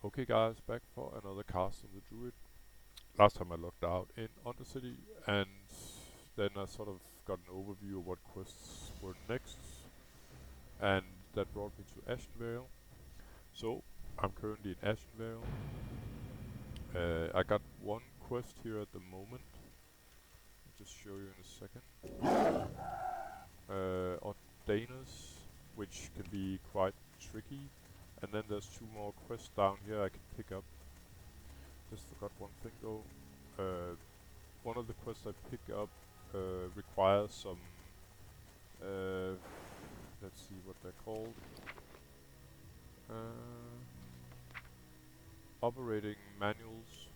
Okay guys, back for another cast on the druid. Last time I logged out in Undercity and then I sort of got an overview of what quests were next, and that brought me to Ashenvale. So I'm currently in Ashenvale. I got one quest here at the moment. I'll just show you in a second. Ordanus, which can be quite tricky. And then there's two more quests down here I can pick up. Just forgot one thing though. One of the quests I pick up requires some, let's see what they're called, operating manuals.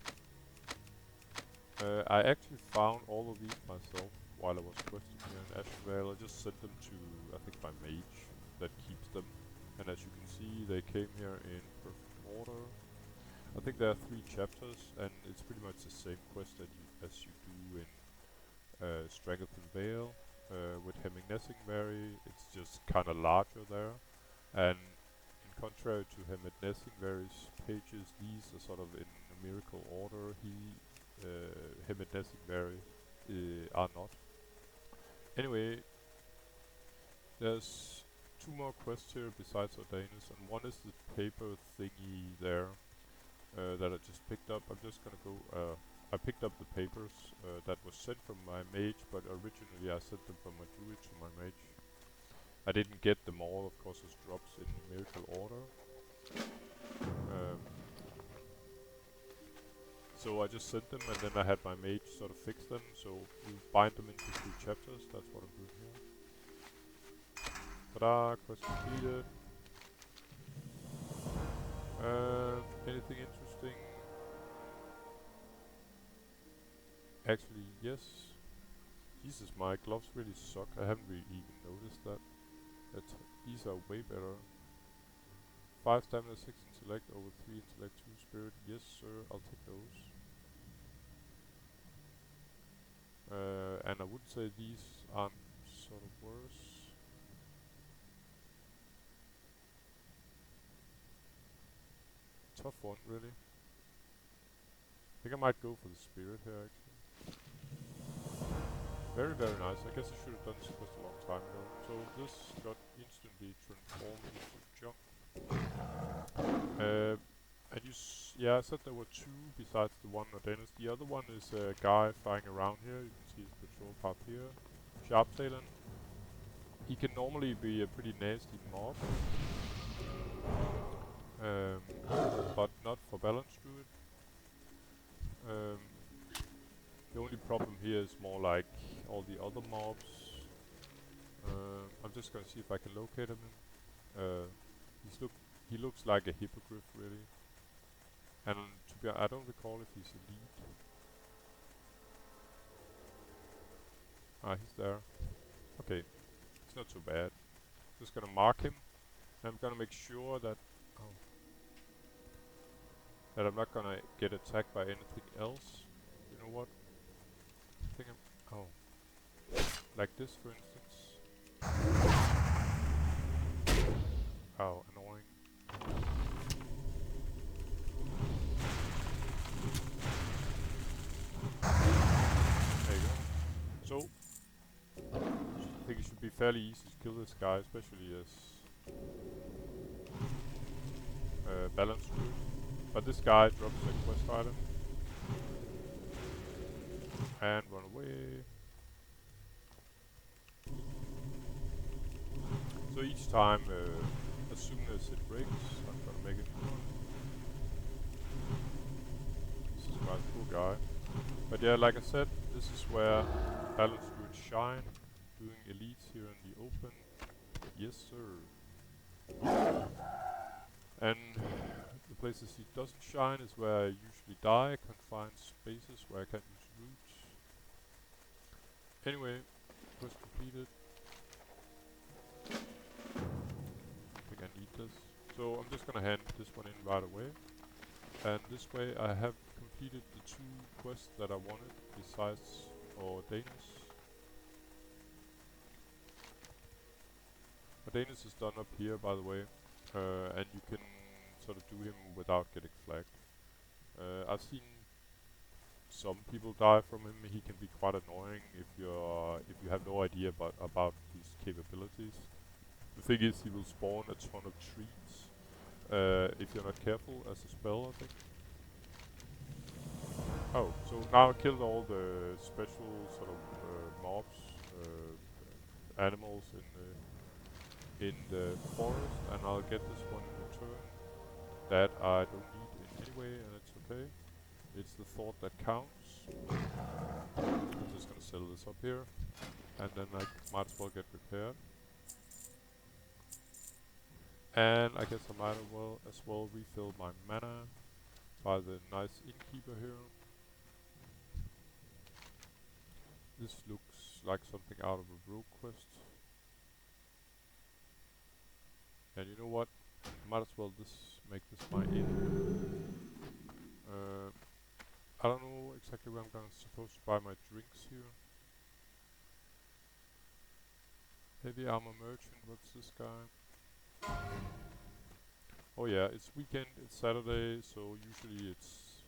I actually found all of these myself while I was questing here in Ashenvale. I just sent them to, I think, my mage that keeps them. And as you can see, they came here in perfect order. I think there are 3 chapters, and it's pretty much the same quest as you do in Strangleton Vale. With Hemming Nessingberry, it's just kind of larger there. And in contrary to Hemming Nessingberry's pages, these are sort of in numerical order. Hemming Nessingberry are not. Anyway, there's 2 more quests here besides Ordanus, and one is the paper thingy there that I just picked up. I'm just gonna go. I picked up the papers that was sent from my mage, but originally I sent them from my druid to my mage. I didn't get them all, of course, as drops in numerical order. So I just sent them, and then I had my mage sort of fix them. So you bind them into 3 chapters. That's what I'm doing here. Ta-da! Quest completed. Anything interesting? Actually, yes. Jesus, my gloves really suck. I haven't really even noticed that. These are way better. 5 stamina, 6 intellect, over 3 intellect, 2 spirit. Yes, sir, I'll take those. And I would say these aren't sort of worse. Tough one, really. I think I might go for the spirit here, actually. Very, very nice. I guess I should have done this quest a long time ago. So this got instantly transformed into junk. And yeah, I said there were 2 besides the one Ordanus. The other one is a guy flying around here. You can see his patrol path here. Sharptalon. He can normally be a pretty nasty mob. But not for balance druid. The only problem here is more like all the other mobs. I'm just gonna see if I can locate him. He looks like a hippogriff, really. And I don't recall if he's elite. Ah, he's there. Okay, it's not so bad. Just gonna mark him. And I'm gonna make sure that that I'm not gonna get attacked by anything else. You know what? I think like this, for instance. Oh, annoying. There you go. So, I think it should be fairly easy to kill this guy, especially as balance druid. But this guy drops a quest item. And run away. So each time, as soon as it breaks, I'm gonna make it run. This is my poor guy. But yeah, like I said, this is where balance druids shine. Doing elites here in the open. Yes, sir. And the places he doesn't shine is where I usually die. Confined spaces where I can't use roots. Anyway, quest completed. I think I need this. So I'm just gonna hand this one in right away. And this way I have completed the 2 quests that I wanted besides Ordanus. Ordanus is done up here, by the way. And you can sort of do him without getting flagged. I've seen some people die from him. He can be quite annoying if you have no idea about his capabilities. The thing is, he will spawn a ton of trees if you're not careful as a spell, I think. Oh, so now I killed all the special sort of mobs, animals in the forest, and I'll get this one in return that I don't need in any way, and it's okay. It's the thought that counts. I'm just gonna sell this up here, and then I might as well get repaired. And I guess I might as well refill my mana by the nice innkeeper here. This looks like something out of a rogue quest. And you know what? Might as well make this my inn. I don't know exactly where I'm supposed to buy my drinks here. Heavy armor merchant, what's this guy? Oh yeah, it's weekend, it's Saturday, so usually it's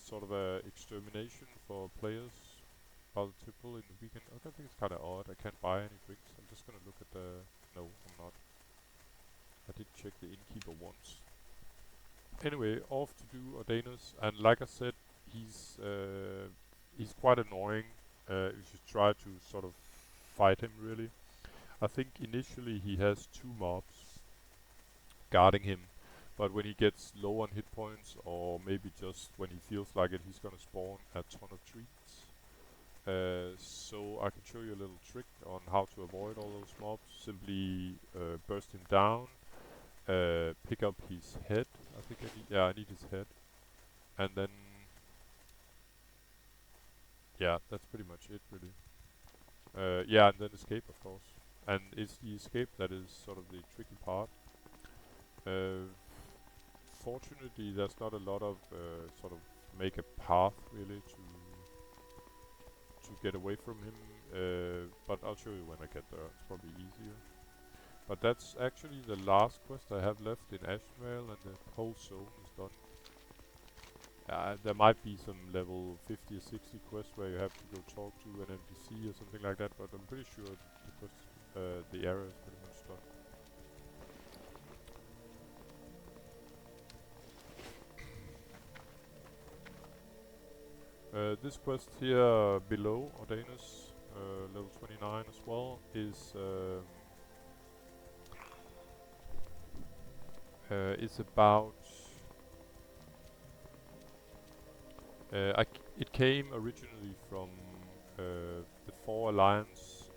sort of a extermination for players by the typical in the weekend. I think it's kind of odd. I can't buy any drinks. I'm just gonna look at the... No, I'm not. I did check the innkeeper once. Anyway, off to do Ordanus, and like I said, he's quite annoying. You should try to sort of fight him really. I think initially he has 2 mobs guarding him, but when he gets low on hit points, or maybe just when he feels like it, he's gonna spawn a ton of trees. So I can show you a little trick on how to avoid all those mobs. Simply burst him down, pick up his head. I think I need his head, and then yeah, that's pretty much it really. Yeah, and then escape of course. And it's the escape that is sort of the tricky part. Fortunately, there's not a lot of sort of make a path really to get away from him, but I'll show you when I get there. It's probably easier. But that's actually the last quest I have left in Ashenvale, and the whole zone is done. There might be some level 50 or 60 quests where you have to go talk to an NPC or something like that, but I'm pretty sure the area is pretty much done. This quest here below Ordanus, level 29 as well, is about... it came originally from the 4 Alliance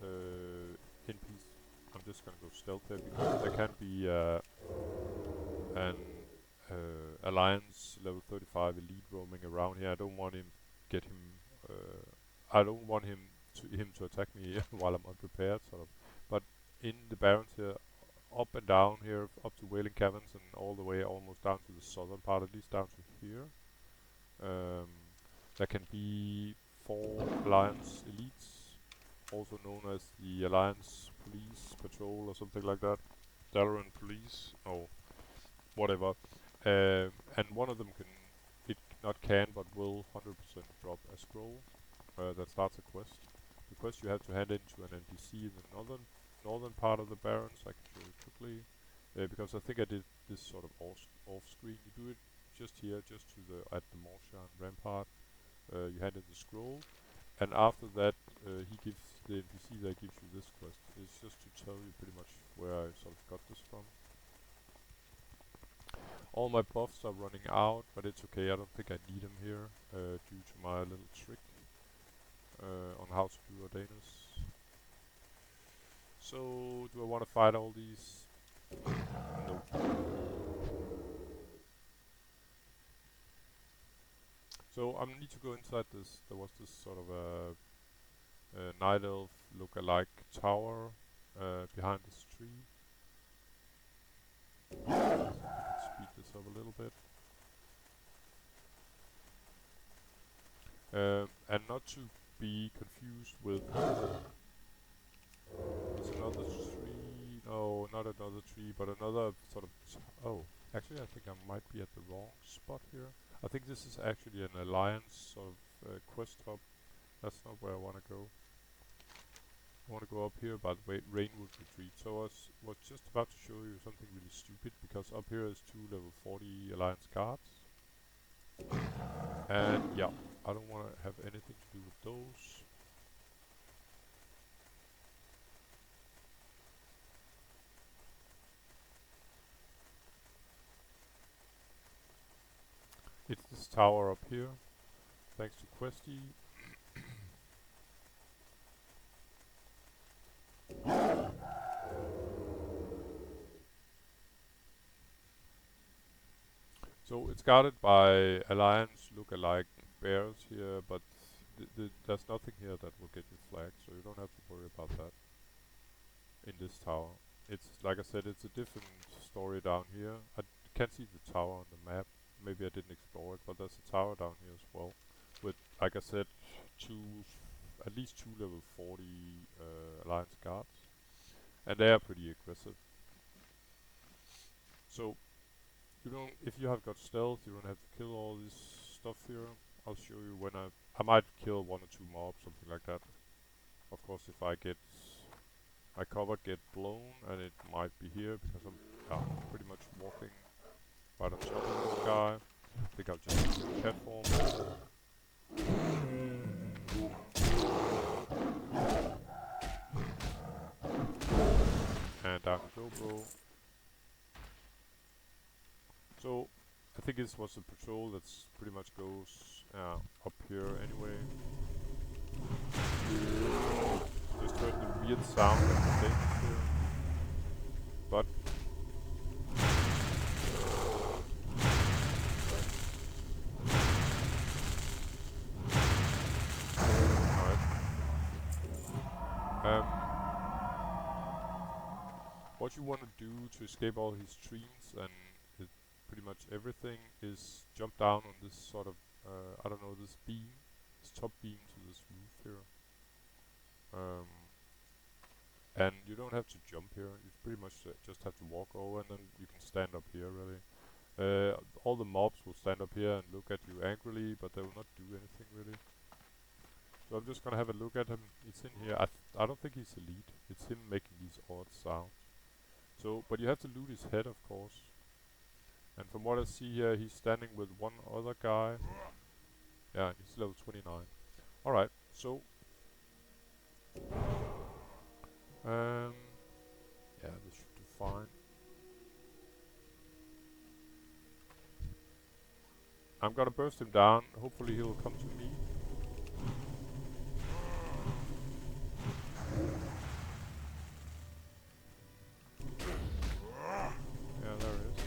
NPCs. I'm just gonna go stealth here because there can be an Alliance level 35 elite roaming around here. I don't want him I don't want him to attack me while I'm unprepared, sort of. But in the Barrens here, up and down here, up to Wailing Caverns, and all the way almost down to the southern part, at least down to here, there can be 4 Alliance elites, also known as the Alliance Police Patrol or something like that, Dalaran Police, or whatever. And one of them but will 100% drop a scroll that starts a quest. The quest you have to hand in to an NPC in the northern part of the Barrens. I can show you quickly, because I think I did this sort of off screen. You do it just here, just at the Morshan Rampart. You hand in the scroll, and after that he gives the NPC that gives you this quest. It's just to tell you pretty much where I sort of got this from. All my buffs are running out, but it's okay. I don't think I need them here due to my little trick on how to do Ordanus. So, do I want to fight all these? No. So I need to go inside this. There was this sort of a night elf look-alike tower behind this tree. Speed this up a little bit. And not to be confused with... There's another tree No, not another tree, but another sort of... Oh, actually I think I might be at the wrong spot here. I think this is actually an alliance sort of quest hub. That's not where I want to go. I want to go up here by the Rainwood Retreat. So I was just about to show you something really stupid, because up here is 2 level 40 alliance guards. And yeah, I don't want to have anything to do with those. It's this tower up here, thanks to Questy. So it's guarded by alliance look-alike bears here, but there's nothing here that will get you flagged, so you don't have to worry about that in this tower. It's, like I said, it's a different story down here. I can't see the tower on the map. Maybe I didn't explore it, but there's a tower down here as well. With, like I said, at least 2 level 40 alliance guards. And they are pretty aggressive. So, you don't, if you have got stealth, you don't have to kill all this stuff here. I'll show you when I might kill 1 or 2 mobs, something like that. Of course, if I get my cover get blown, and it might be here because I'm pretty much walking right on top of this guy. I think I'll just use the cat form. And down you go, bro. So, I think this was a patrol that's pretty much goes up here anyway. Just heard the weird sound of the thing here. But alright. What you want to do to escape all his trees and pretty much everything is jump down on this sort of I don't know, this beam, this top beam to this roof here. And you don't have to jump here, you pretty much just have to walk over, and then you can stand up here really. All the mobs will stand up here and look at you angrily, but they will not do anything really. So I'm just gonna have a look at him. It's in here. I don't think he's elite. It's him making these odd sounds. So, but you have to loot his head, of course. And from what I see here, he's standing with one other guy. Yeah, he's level 29. Alright, so yeah, this should do fine. I'm gonna burst him down. Hopefully he'll come to me. Yeah, there he is.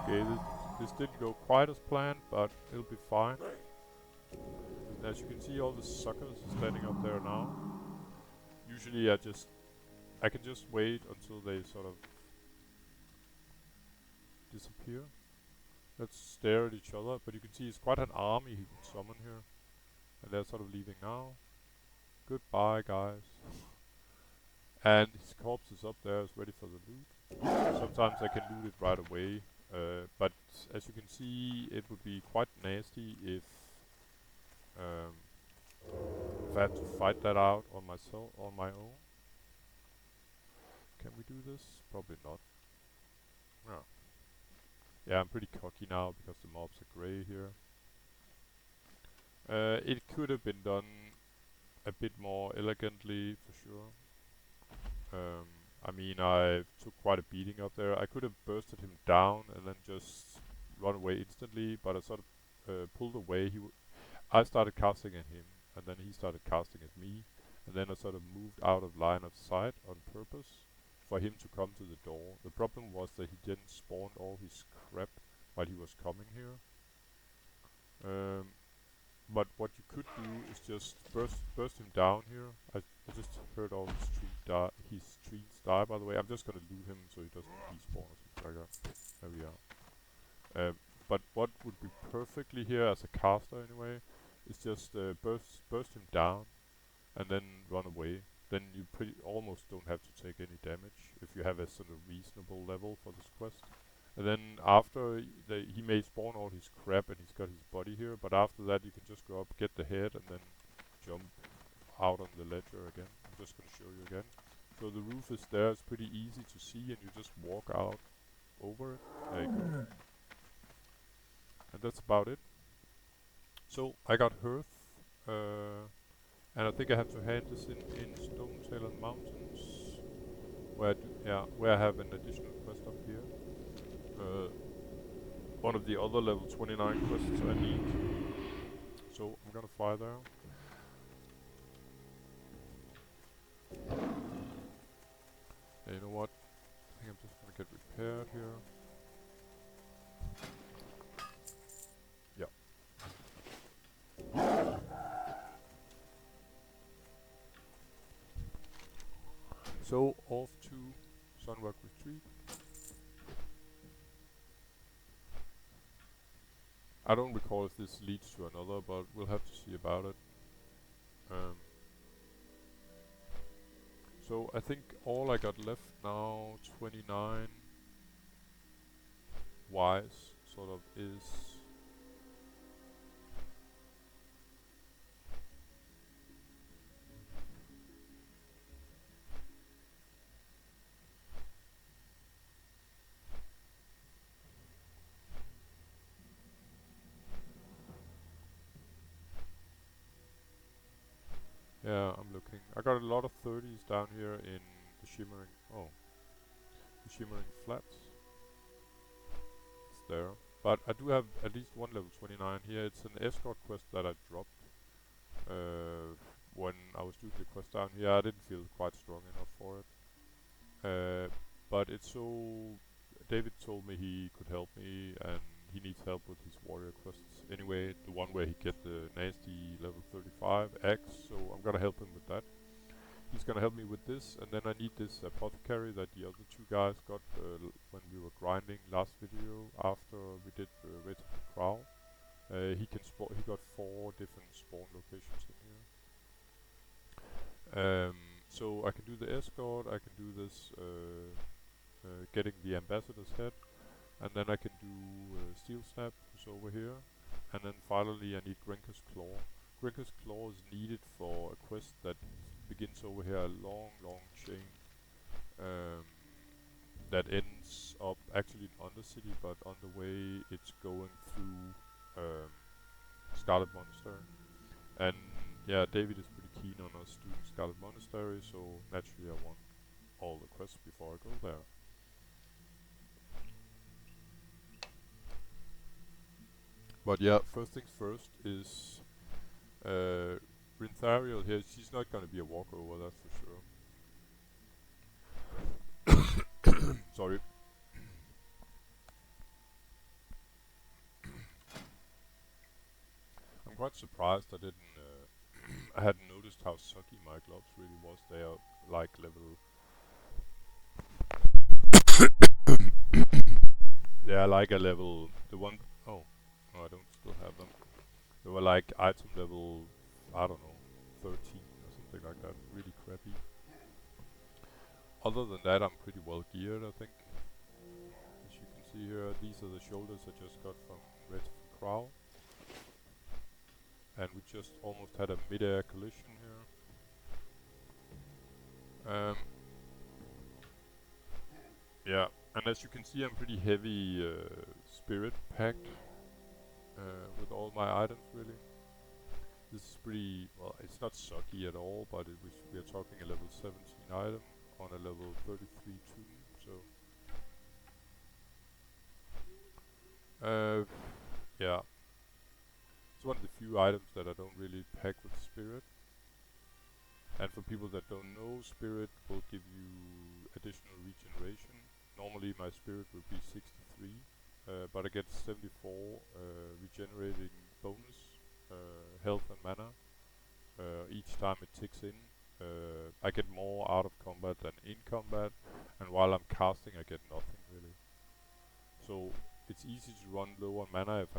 Okay, this didn't go quite as planned, but it'll be fine. And as you can see, all the suckers are standing up there now. Usually I can just wait until they sort of disappear. Let's stare at each other, but you can see it's quite an army he can summon here. And they're sort of leaving now. Goodbye, guys. And his corpse is up there, is ready for the loot. Sometimes I can loot it right away, but as you can see, it would be quite nasty if I had to fight that out on my own. Can we do this? Probably not. No. Yeah, I'm pretty cocky now because the mobs are grey here. It could have been done a bit more elegantly, for sure. I mean, I took quite a beating up there. I could have bursted him down and then just run away instantly, but I sort of pulled away. I started casting at him, and then he started casting at me, and then I sort of moved out of line of sight on purpose for him to come to the door. The problem was that he didn't spawn all his crap while he was coming here. But what you could do is just burst him down here. I just heard all his trees die, by the way. I'm just gonna loot him so he doesn't despawn or something like that. There we are. but what would be perfectly here as a caster anyway is just burst him down and then run away. Then you almost don't have to take any damage if you have a sort of reasonable level for this quest. And then after he may spawn all his crap and he's got his body here, but after that you can just go up, get the head, and then jump out on the ledger again. I'm just gonna show you again. So the roof is there, it's pretty easy to see, and you just walk out over it. There you go. And that's about it. So I got Hearth, and I think I have to hand this in Stonetalon Mountains, where I have an additional quest up here. One of the other level 29 quests I need. So I'm gonna fly there. And you know what? I think I'm just gonna get repaired here. Yeah. So off to Sunrock Retreat. I don't recall if this leads to another, but we'll have to see about it. So I think all I got left now, 29 wise, sort of, is yeah, I'm looking. I got a lot of 30s down here in the Shimmering Flats. It's there. But I do have at least one level 29 here. It's an escort quest that I dropped when I was doing the quest down here. I didn't feel quite strong enough for it. But it's so... David told me he could help me, and he needs help with his warrior quests anyway, the one where he get the nasty level 35 axe, so I'm gonna help him with that. He's gonna help me with this, and then I need this apothecary that the other two guys got when we were grinding last video after we did Red Crow. He got 4 different spawn locations in here. So I can do the escort, I can do this getting the ambassador's head, and then I can do Steel Snap, who's over here, and then finally I need Grenka's Claw. Grenka's Claw is needed for a quest that begins over here, a long chain that ends up actually in Undercity, but on the way it's going through Scarlet Monastery. And yeah, David is pretty keen on us doing Scarlet Monastery, so naturally I want all the quests before I go there. But yeah, first things first is Rinthariel here. She's not gonna be a walkover, that's for sure. Sorry. I'm quite surprised I didn't I hadn't noticed how sucky my gloves really was. They are like level they are like a level oh no, I don't still have them. They were like item level, I don't know, 13 or something like that. Really crappy. Other than that, I'm pretty well geared, I think. As you can see here, these are the shoulders I just got from Red Crow. And we just almost had a mid-air collision here. Yeah, and as you can see, I'm pretty heavy spirit packed with all my items, really. This is pretty, well, it's not sucky at all, but we are talking a level 17 item on a level 33 tune, so... yeah. It's one of the few items that I don't really pack with spirit. And for people that don't know, spirit will give you additional regeneration. Normally my spirit would be 63, but I get 74 regenerating bonus, health and mana. Each time it ticks in, I get more out of combat than in combat, and while I'm casting I get nothing really. So it's easy to run low on mana if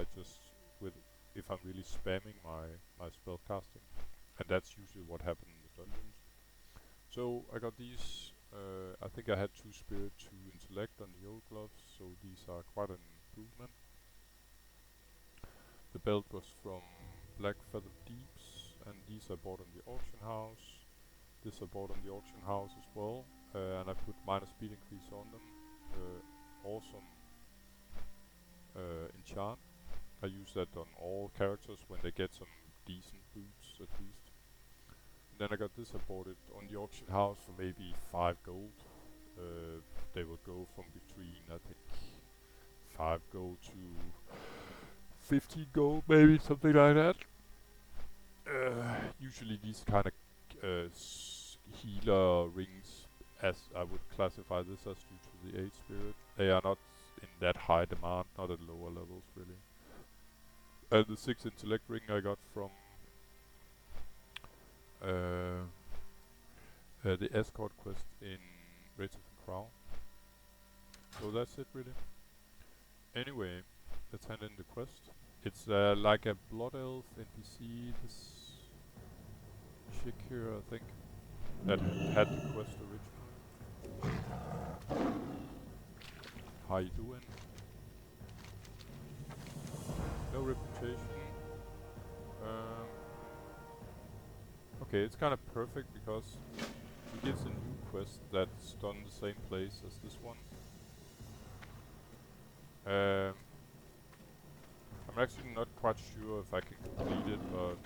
I'm really spamming my spell casting, and that's usually what happened in the dungeons. So I got these. I think I had 2 spirit, 2 intellect on the old gloves, so these are quite an improvement. The belt was from Black Feather Deeps, and these I bought on the auction house. This I bought on the auction house as well, and I put minor speed increase on them. Awesome enchant. I use that on all characters when they get some decent boots at least. And then I got this, I bought it on the auction house for maybe 5 gold. They will go from between, I think, 5 gold to 15 gold, maybe, something like that. Usually these kind of healer rings, as I would classify this as due to the 8 spirit, they are not in that high demand, not at lower levels really. And the 6 intellect ring I got from the escort quest in Rates of the Crown. So that's it really. Anyway, let's hand in the quest. It's like a blood elf NPC, this chick here I think, that had the quest originally. How you doing? No reputation. Okay, it's kind of perfect because he gives a new quest that's done the same place as this one. I'm actually not quite sure if I can complete it, but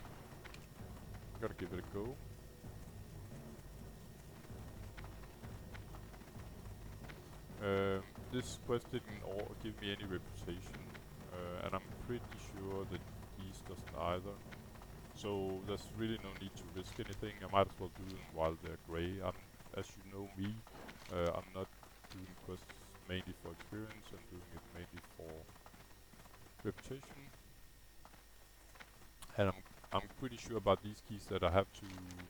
I'm gonna give it a go. This quest didn't give me any reputation, and I'm pretty sure that these doesn't either. So there's really no need to risk anything. I might as well do them while they're grey. As you know me, I'm not doing quests mainly for experience. I'm doing it mainly for reputation. And I'm pretty sure about these keys that I have to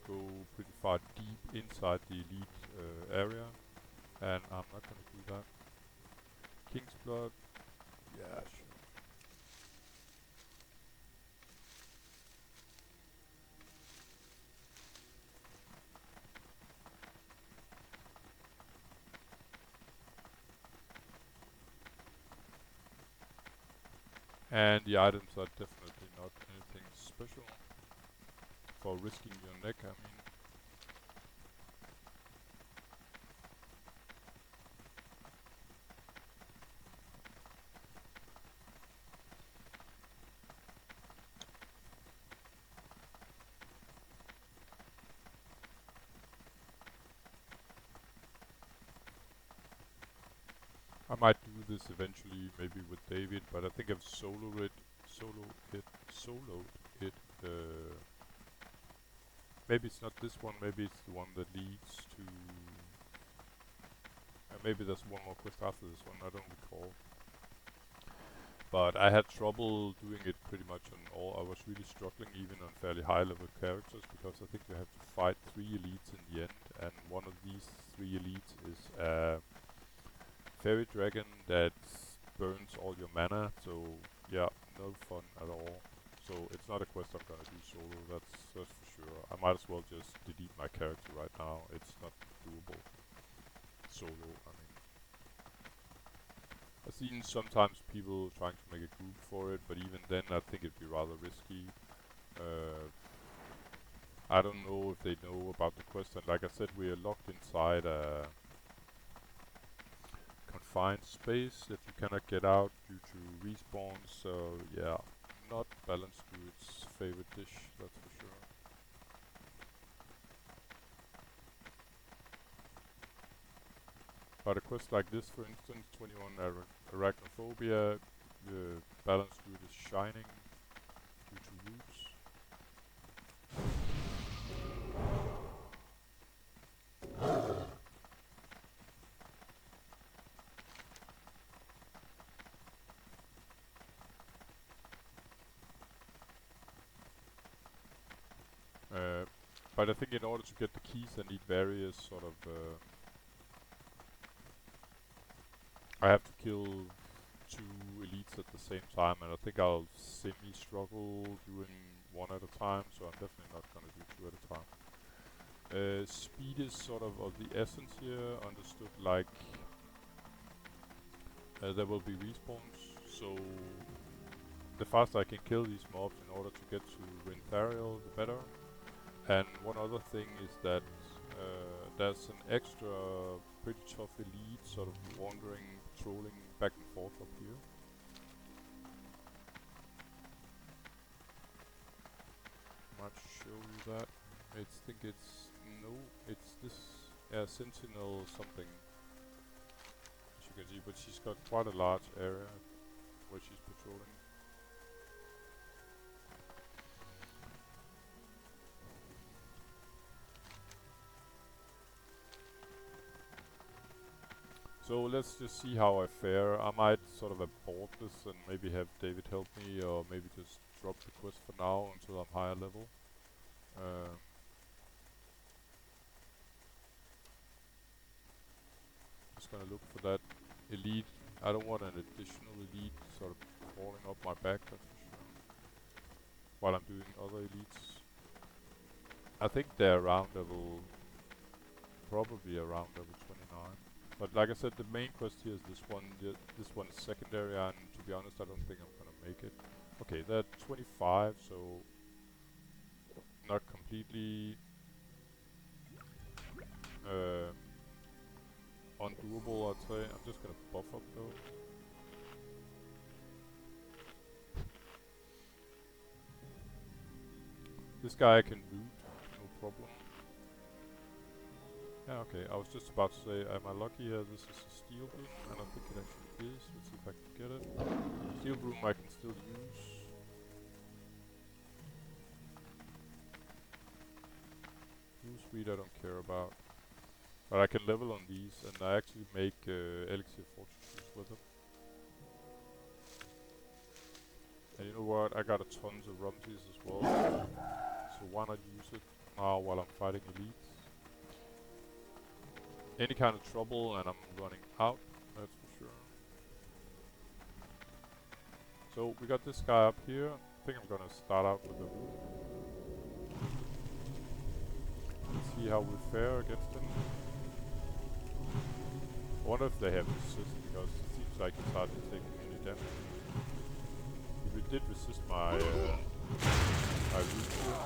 go pretty far deep inside the elite area, and I'm not gonna do that. King's Blood, yeah, sure. And the items are definitely not anything special for risking your neck, I mean. I might do this eventually, maybe with David, but I think I've soloed it. Maybe it's not this one. Maybe it's the one that leads to. Maybe there's one more quest after this one. I don't recall. But I had trouble doing it pretty much on all. I was really struggling even on fairly high level characters because I think you have to fight 3 elites in the end, and one of these 3 elites is a fairy dragon that burns all your mana. So yeah, no fun at all. So it's not a quest I'm gonna do solo. That's for sure. I might as well just delete my character right now. It's not doable solo. I mean. I've seen sometimes people trying to make a group for it, but even then I think it'd be rather risky. I don't know if they know about the quest, and like I said, we are locked inside a confined space that you cannot get out due to respawns, so yeah, not balanced to its favorite dish, that's for sure. But a quest like this, for instance, 21 Arachnophobia, the balance grid is shining due to roots. But I think in order to get the keys I need various sort of I have to kill two elites at the same time, and I think I'll semi-struggle doing one at a time, so I'm definitely not gonna do two at a time. Speed is sort of the essence here, understood like there will be respawns, so the faster I can kill these mobs in order to get to Rinthariel, the better. And one other thing is that there's an extra pretty tough elite sort of wandering, patrolling back and forth up here. Might show you that. I think it's this Sentinel something. As you can see, but she's got quite a large area where she's patrolling. So let's just see how I fare. I might sort of abort this and maybe have David help me, or maybe just drop the quest for now until I'm higher level. Just gonna look for that elite. I don't want an additional elite sort of crawling up my back, that's for sure. While I'm doing other elites. I think they're around level, probably around level 29. But like I said, the main quest here is this one. This one is secondary, and to be honest, I don't think I'm gonna make it. Okay, they're 25, so not completely undoable, I'd say. I'm just gonna buff up though. This guy I can loot, no problem. Yeah, okay, I was just about to say, am I lucky here? This is a steel broom, and I think it actually is. Let's see if I can get it. Steel broom I can still use. Blue speed I don't care about. But I can level on these, and I actually make elixir fortitudes with them. And you know what? I got a tons of rumpies as well. So why not use it now while I'm fighting elites? Any kind of trouble and I'm running out, that's for sure. So we got this guy up here. I think I'm gonna start out with the room. Let's see how we fare against him. I wonder if they have resist, because it seems like it's hardly taking any damage. He did resist my my root here.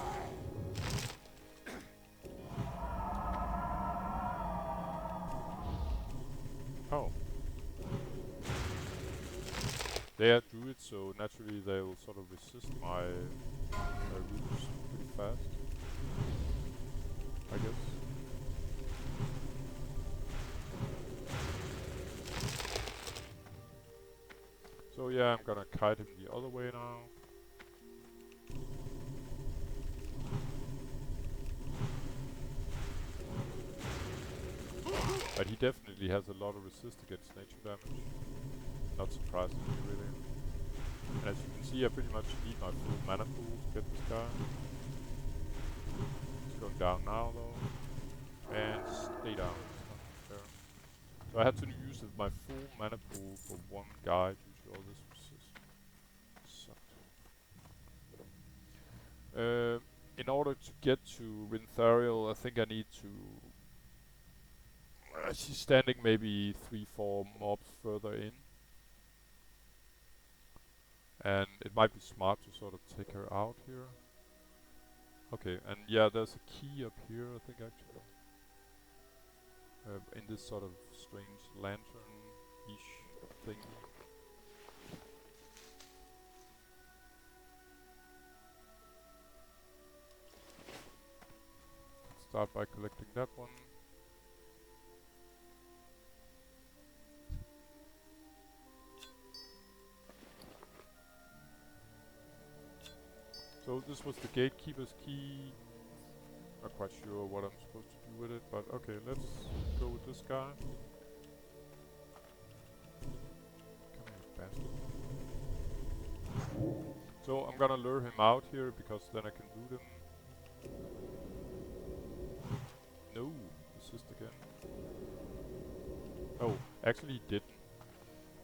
Oh. They are druids, so naturally they will sort of resist my roots pretty fast, I guess. So yeah, I'm gonna kite him the other way now. But he definitely has a lot of resist against nature damage. Not surprisingly, really. And as you can see, I pretty much need my full mana pool to get this guy. He's going down now though. And stay down. There. So I had to use my full mana pool for one guy due to all this resist. Sucked. In order to get to Rinthariel, I think I need to... she's standing maybe 3-4 mobs further in. And it might be smart to sort of take her out here. Okay, and yeah, there's a key up here, I think actually. In this sort of strange lantern-ish thing. Let's start by collecting that one. So this was the gatekeeper's key. Not quite sure what I'm supposed to do with it, but okay, let's go with this guy. Come here, bastard. So I'm gonna lure him out here because then I can loot him. No, resist again. Oh, actually he didn't.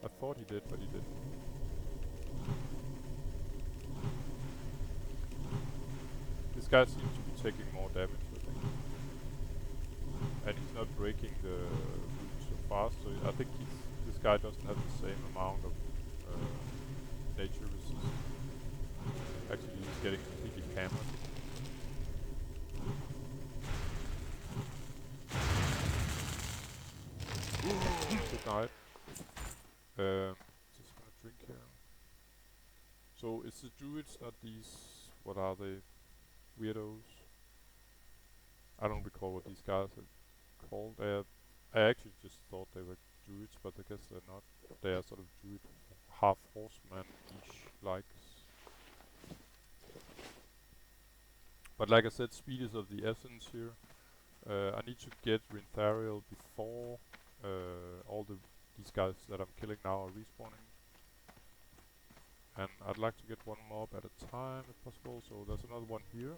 I thought he did, but he didn't. This guy seems to be taking more damage, I think. And he's not breaking the roots so fast, so I think this guy doesn't have the same amount of nature resistance. Actually, he's getting completely hammered. Good night. Just gonna drink here. So it's the druids, not these. What are they? Weirdos. I don't recall what these guys are called. I actually just thought they were druids, but I guess they're not. They are sort of druid, half horseman-ish likes. But like I said, speed is of the essence here. I need to get Rinthariel before all these guys that I'm killing now are respawning. And I'd like to get one mob at a time if possible, so there's another one here.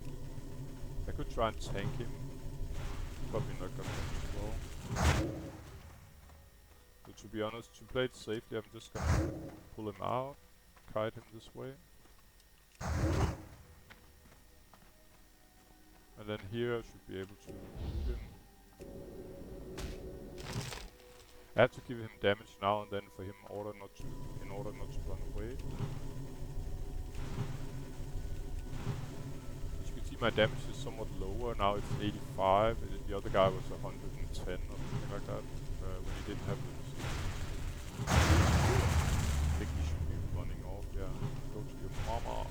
I could try and tank him. Probably not gonna tank too well. But to be honest, to play it safely, I'm just gonna pull him out, kite him this way. And then here I should be able to shoot him. I have to give him damage now and then for him in order not to run away. As you can see, my damage is somewhat lower now. It's 85. The other guy was 110 or something like that when he didn't have the resistance. I think he should be running off. Yeah, go to your mama.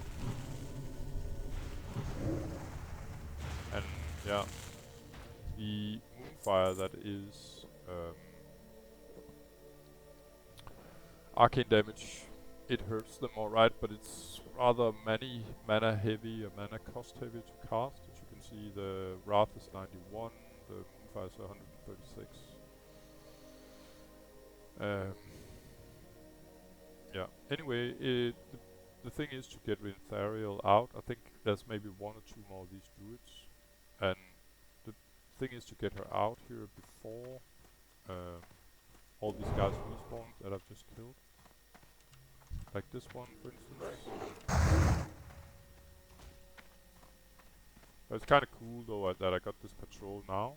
And yeah, the Moonfire that is arcane damage, it hurts them alright, but it's rather mana heavy or mana cost heavy to cast. As you can see, the Wrath is 91, the Moonfire is 136. Yeah, anyway, the thing is to get Rinthariel out. I think there's maybe one or two more of these druids. And the thing is to get her out here before all these guys respawn that I've just killed. Like this one, for instance. But it's kind of cool though that I got this patrol now.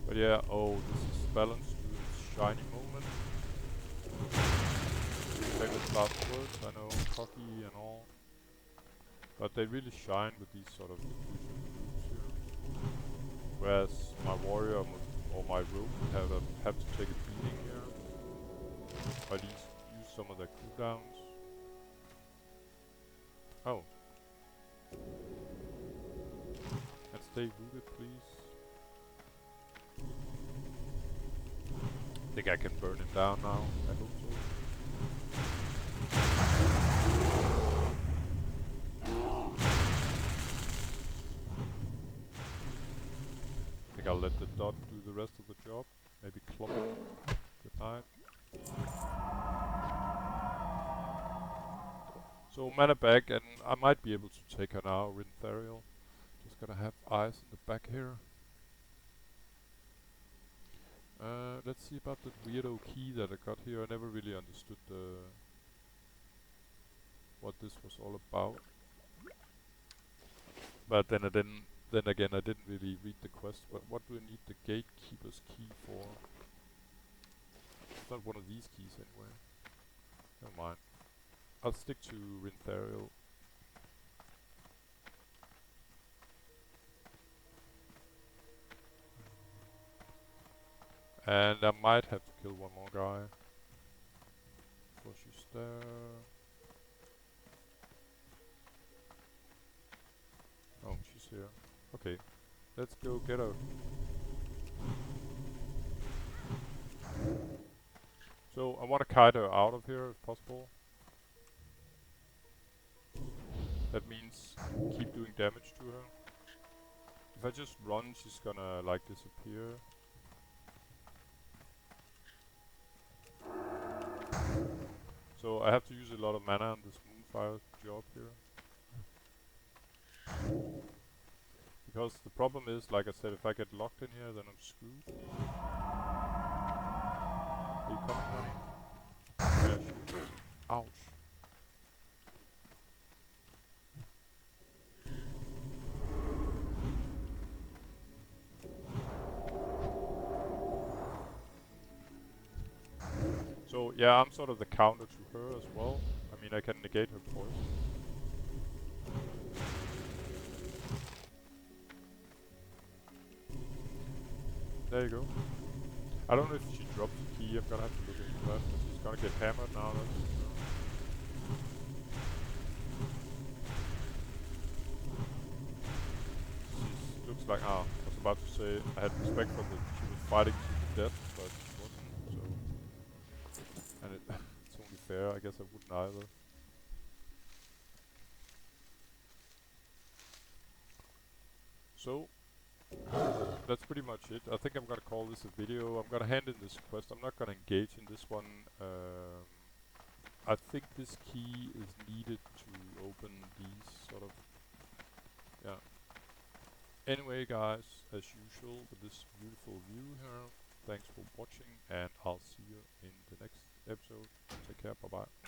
But yeah, oh, this is balanced to its shiny moment. Famous last words, I know, cocky and all. But they really shine with these sort of diffusion moves here. Whereas my warrior or my rogue have to take a beating here. Or at least use some of their cooldowns. Oh. And stay rooted, please. I think I can burn him down now. I hope so. I think I'll let the dot do the rest of the job. Maybe clop him. Good night. So mana back, and I might be able to take her now, Rinthariel. Just gotta have eyes in the back here. Let's see about the weirdo key that I got here. I never really understood what this was all about. But then again, I didn't really read the quest. But what do I need the gatekeeper's key for? It's not one of these keys anyway. Never mind. I'll stick to Rinthariel. And I might have to kill one more guy. Before she's there. Oh, she's here. Okay, let's go get her. So I want to kite her out of here if possible. That means keep doing damage to her. If I just run, she's gonna like disappear. So I have to use a lot of mana on this Moonfire job here. Because the problem is, like I said, if I get locked in here, then I'm screwed. Are you coming, honey? Yeah, shoot. Ouch. So, yeah, I'm sort of the counter to her as well. I mean, I can negate her poison. There you go. I don't know if she dropped the key. I'm gonna have to look into that. She's gonna get hammered now. She looks like, I was about to say, I had respect for that she was fighting to the death, but she wasn't, so. And it's only fair, I guess I wouldn't either. So, that's pretty much it. I think I'm gonna call this a video. I'm gonna hand in this quest. I'm not gonna engage in this one. I think this key is needed to open these sort of, yeah. Anyway guys, as usual with this beautiful view here, thanks for watching and I'll see you in the next episode. Take care, bye bye.